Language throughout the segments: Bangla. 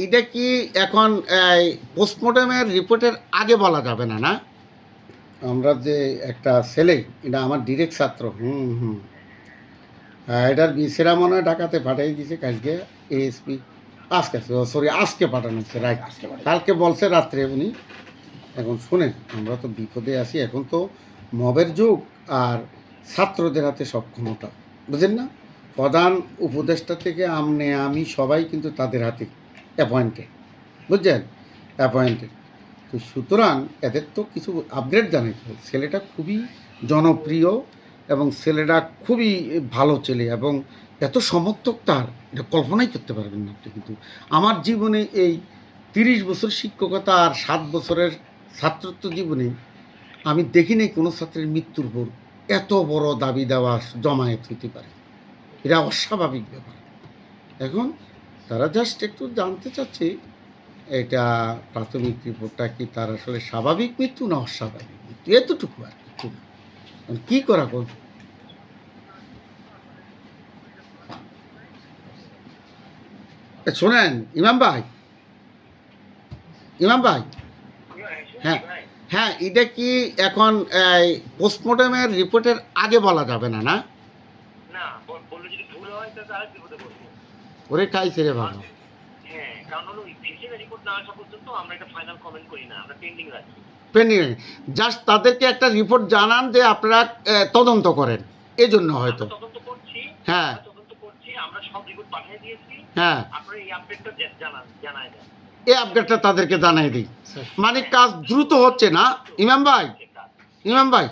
এটা কি এখন পোস্টমর্টমের রিপোর্টের আগে বলা যাবে না, না? আমরা যে একটা ছেলে, এটা আমার ডিরেক্ট ছাত্র। এটার বিসিরা মনে হয় ঢাকাতে পাঠিয়ে দিয়েছে কালকে, এএসপি আজকে, সরি আজকে পাঠানো হচ্ছে, রাইট। কালকে বলছে রাত্রে উনি। এখন শুনেন, আমরা তো বিপদে আছি, এখন তো মবের যুগ, আর ছাত্রদের হাতে সব ক্ষমতা, বুঝেন না? প্রধান উপদেষ্টা থেকে আমি সবাই কিন্তু তাদের হাতে অ্যাপয়েন্টেড, বুঝছেন? অ্যাপয়েন্টেড। তো সুতরাং এদের তো কিছু আপগ্রেড জানাইতে হবে। ছেলেটা খুবই জনপ্রিয় এবং ছেলেটা খুবই ভালো ছেলে, এবং এত সমর্থক তার, এটা কল্পনাই করতে পারবেন না আপনি। কিন্তু আমার জীবনে এই 30 বছর শিক্ষকতা আর 7 বছরের ছাত্রত্ব জীবনে আমি দেখিনি কোনো ছাত্রের মৃত্যুর পর এত বড় দাবি দেওয়া জমায়েত হইতে পারে। এটা অস্বাভাবিক ব্যাপার। এখন তারা জাস্ট একটু জানতে চাচ্ছে এটা প্রাথমিক রিপোর্টটা কি তার আসলে স্বাভাবিক মৃত্যু না অস্বাভাবিক মৃত্যু, এতটুকু আর কিছু না। কী করা করব? শোনেন ইমাম ভাই, ইমাম ভাই, হ্যাঁ হ্যাঁ, এটা কি এখন পোস্টমর্টমের রিপোর্টের আগে বলা যাবে না, না? ওরে খাইছে রে বাবা। পেন্ডিং, জাস্ট তাদেরকে একটা রিপোর্ট জানান যে আপনারা তদন্ত করেন, এই জন্য হয়তো। হ্যাঁ হ্যাঁ, এই আপডেটটা তাদেরকে জানাই দিই, মানে কাজ দ্রুত হচ্ছে না। ইমাম ভাই, ইমাম ভাই,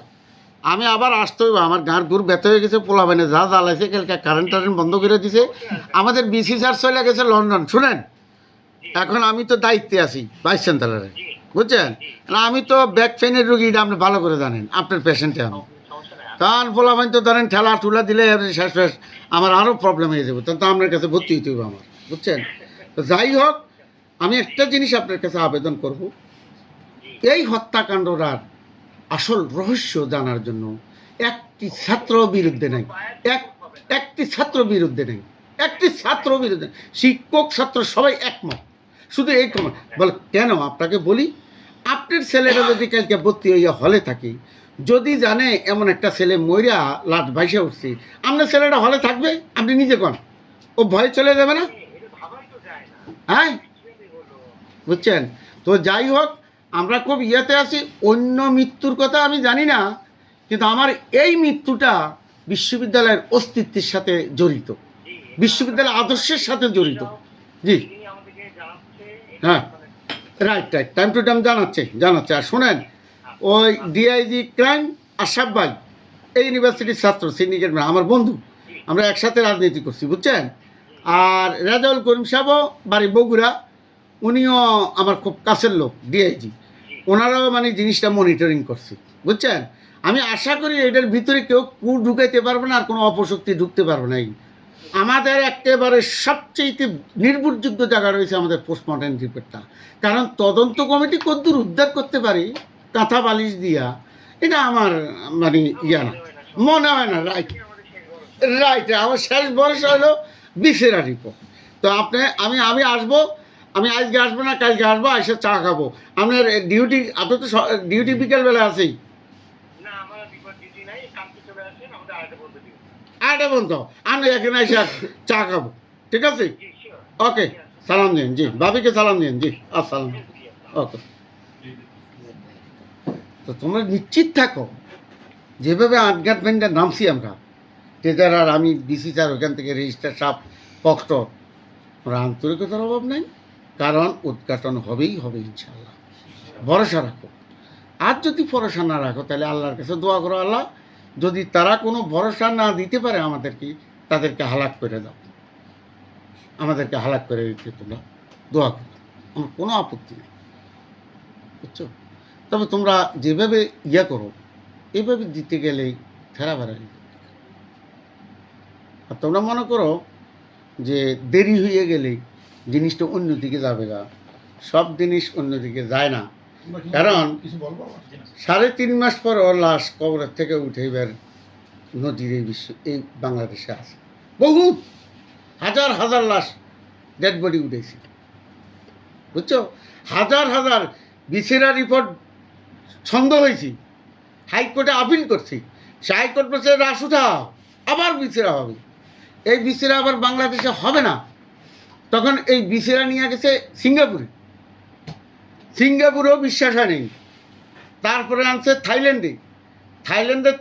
আমি আবার আসতে হইব, আমার গাঁর গুড় ব্যথা হয়ে গেছে, পোলাবেনে যা জ্বালাইছে, কালকে কারেন্ট টারেন্ট বন্ধ করে দিছে, আমাদের বিসি স্যার চলে গেছে লন্ডন। শুনেন, এখন আমি তো দায়িত্বে আছি ভাইস চ্যান্সেলরের, বুঝছেন? আমি তো ব্যাক পেনের রুগী, এটা আপনি ভালো করে জানেন, আপনার পেশেন্টে আমি। কারণ পোলাবেন তো ধরেন ঠেলা টুলা দিলে শেষ শেষ আমার আরও প্রবলেম হয়ে যাবে, তখন তো আপনার কাছে ভর্তি হইতে হবে আমার, বুঝছেন? তো যাই হোক, আমি একটা জিনিস আপনার কাছে আবেদন করব, এই হত্যাকাণ্ডটার আসল রহস্য জানার জন্য একটি ছাত্র বিরুদ্ধে নেই, একটি ছাত্র বিরুদ্ধে নেই, একটি ছাত্র বিরুদ্ধে, শিক্ষক ছাত্র সবাই একমত, শুধু এই কমত বল কেন? আপনাকে বলি, আপনার ছেলেরা যদি কালকে ভর্তি হইয়া হলে থাকে, যদি জানে এমন একটা ছেলে মইরা লাট ভাইসে উঠছে, আপনার ছেলেটা হলে থাকবে? আপনি নিজে কন, ও ভয় চলে যাবে না? হ্যাঁ, বুঝছেন? তো যাই হোক, আমরা খুব ইয়েতে আছি। অন্য মৃত্যুর কথা আমি জানি না, কিন্তু আমার এই মৃত্যুটা বিশ্ববিদ্যালয়ের অস্তিত্বের সাথে জড়িত, বিশ্ববিদ্যালয়ের আদর্শের সাথে জড়িত। জি হ্যাঁ, right right, time to time জানাচ্ছে। আর শোনেন, ওই ডিআইজি ক্রাইম আশরাফ ভাই এই ইউনিভার্সিটির ছাত্র, সিন্ডিকেট আমার বন্ধু, আমরা একসাথে রাজনীতি করছি, বুঝছেন? আর রেজাউল করিম সাহেবও বাড়ি বগুড়া, উনিও আমার খুব কাছের লোক, ডিআইজি। ওনারাও মানে জিনিসটা মনিটরিং করছে, বুঝছেন? আমি আশা করি এটার ভিতরে কেউ ঢুকাইতে পারবে না, আর কোনো অপশক্তি ঢুকতে পারবে না। আমাদের একেবারে সবচেয়ে নির্ভরযোগ্য জায়গা রয়েছে আমাদের পোস্টমর্টম রিপোর্টটা, কারণ তদন্ত কমিটি কদ্দূর উদ্ধার করতে পারি কাঁথা বালিশ দিয়া, এটা আমার মানে ইয়া না, মনে হয় না। রাইট রাইট, আমার শেষ ভরসা হলো বিসেরা রিপোর্ট। তো আমি আসবো, আমি আজকে আসবো না, কালকে আসবো, এসে চা খাবো। আপনার ডিউটি, আপনার তো ডিউটি বিকেলবেলা আছেই। আরেকটা বন্ধু, আমি এখানে এসে চা খাবো, ঠিক আছে? ওকে, সালাম দিন, জি ভাবিকে সালাম দিন, জি আসসালাম। ওকে, তো তোমরা নিশ্চিত থাকো, যেভাবে আটঘাট ভেন্ডার নামছি আমরা, ট্রেজার আর আমি ডিসি স্যার, ওখান থেকে রেজিস্ট্রার সাহেব, পক্সটর, ওরা আন্তরিকতার অভাব নেই, কারণ উদ্ঘাটন হবেই হবে ইনশাল্লাহ। ভরসা রাখো। আর যদি ভরসা না রাখো, তাহলে আল্লাহর কাছে দোয়া করো, আল্লাহ যদি তারা কোনো ভরসা না দিতে পারে আমাদেরকে, তাদেরকে হালাক করে দাও, আমাদেরকে হালাক করে দিতে তোমরা দোয়া করো, আমার কোনো আপত্তি নেই, বুঝছো? তবে তোমরা যেভাবে ইয়া করো, এইভাবে দিতে গেলেই ফেরা বেড়া। আর তোমরা মনে করো যে দেরি হয়ে গেলেই জিনিসটা অন্যদিকে যাবে না, সব জিনিস অন্যদিকে যায় না। কারণ 3.5 মাস পর ওর লাশ কবরের থেকে উঠে এবার নদীর এই বাংলাদেশে আছে, বহুত হাজার হাজার লাশ ডেড বডি উঠেছে, বুঝছো? হাজার হাজার বিসিরা রিপোর্ট সন্দেহ হয়েছি, হাইকোর্টে আপিল করছি, সে হাইকোর্ট বলছে রাস উঠাও, আবার বিসিরা হবে। এই বিসিরা আবার বাংলাদেশে হবে না, তখন এই বিসিরা নিয়ে গেছে সিঙ্গাপুরে, সিঙ্গাপুরেও বিশ্বাস হয়নি। তারপরে আনছে থাইল্যান্ডে, থাইল্যান্ডে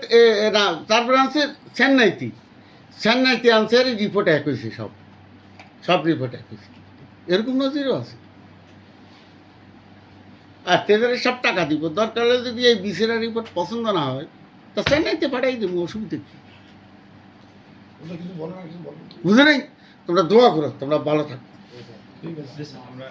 না, তারপরে আনছে চেন্নাইতে, চেন্নাইতে আনছে, আর রিপোর্ট এক হয়েছে, সব রিপোর্ট এক হয়েছে। এরকম নজিরও আছে। আর তেদের সব টাকা দিব, দরকার হলে যদি এই বিসিরা রিপোর্ট পছন্দ না হয় তা চেন্নাইতে পাঠাই দেবো, অসুবিধা কী? বুঝে নেই? তোমরা দোয়া করো, তোমরা ভালো থাকো। ঠিক আছে আমরা